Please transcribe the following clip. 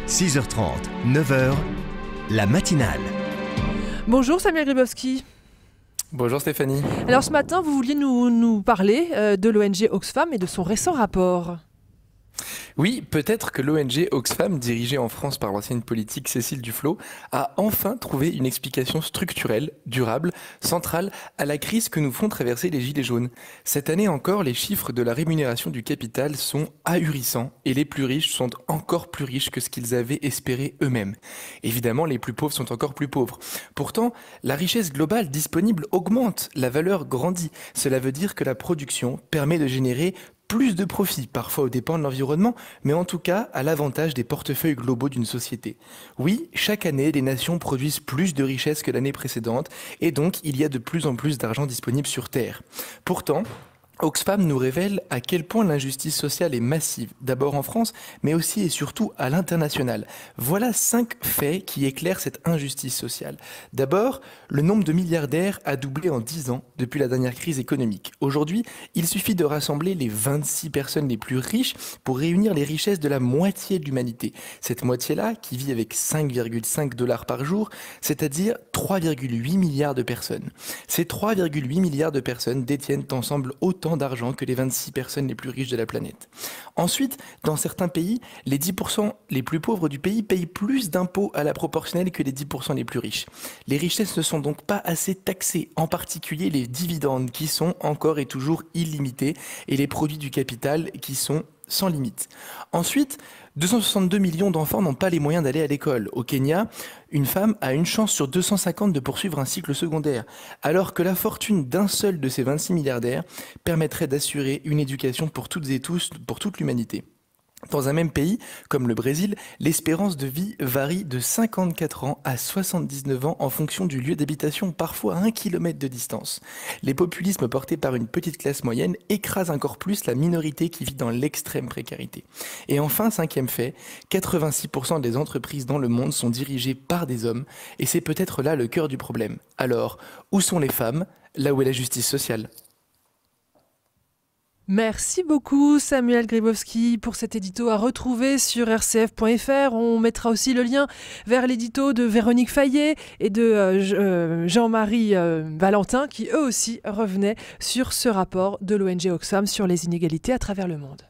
6h30, 9h, la matinale. Bonjour Samuel Grybowski. Bonjour Stéphanie. Alors ce matin, vous vouliez nous parler de l'ONG Oxfam et de son récent rapport. Oui, peut-être que l'ONG Oxfam, dirigée en France par l'ancienne politique Cécile Duflot, a enfin trouvé une explication structurelle, durable, centrale à la crise que nous font traverser les Gilets jaunes. Cette année encore, les chiffres de la rémunération du capital sont ahurissants et les plus riches sont encore plus riches que ce qu'ils avaient espéré eux-mêmes. Évidemment, les plus pauvres sont encore plus pauvres. Pourtant, la richesse globale disponible augmente, la valeur grandit. Cela veut dire que la production permet de générer plus de profits, parfois aux dépens de l'environnement, mais en tout cas à l'avantage des portefeuilles globaux d'une société. Oui, chaque année, les nations produisent plus de richesses que l'année précédente, et donc il y a de plus en plus d'argent disponible sur Terre. Pourtant, Oxfam nous révèle à quel point l'injustice sociale est massive, d'abord en France, mais aussi et surtout à l'international. Voilà 5 faits qui éclairent cette injustice sociale. D'abord, le nombre de milliardaires a doublé en 10 ans depuis la dernière crise économique. Aujourd'hui, il suffit de rassembler les 26 personnes les plus riches pour réunir les richesses de la moitié de l'humanité. Cette moitié-là, qui vit avec 5,5 $ par jour, c'est-à-dire 3,8 milliards de personnes. Ces 3,8 milliards de personnes détiennent ensemble autant d'argent que les 26 personnes les plus riches de la planète. Ensuite, dans certains pays, les 10% les plus pauvres du pays payent plus d'impôts à la proportionnelle que les 10% les plus riches. Les richesses ne sont donc pas assez taxées, en particulier les dividendes qui sont encore et toujours illimités et les produits du capital qui sont sans limite. Ensuite, 262 millions d'enfants n'ont pas les moyens d'aller à l'école. Au Kenya, une femme a une chance sur 250 de poursuivre un cycle secondaire, alors que la fortune d'un seul de ces 26 milliardaires permettrait d'assurer une éducation pour toutes et tous, pour toute l'humanité. Dans un même pays, comme le Brésil, l'espérance de vie varie de 54 ans à 79 ans en fonction du lieu d'habitation, parfois à 1 kilomètre de distance. Les populismes portés par une petite classe moyenne écrasent encore plus la minorité qui vit dans l'extrême précarité. Et enfin, 5e fait, 86% des entreprises dans le monde sont dirigées par des hommes, et c'est peut-être là le cœur du problème. Alors, où sont les femmes, là où est la justice sociale ? Merci beaucoup Samuel Grybowski pour cet édito à retrouver sur rcf.fr. On mettra aussi le lien vers l'édito de Véronique Fayet et de Jean-Marie Valentin qui eux aussi revenaient sur ce rapport de l'ONG Oxfam sur les inégalités à travers le monde.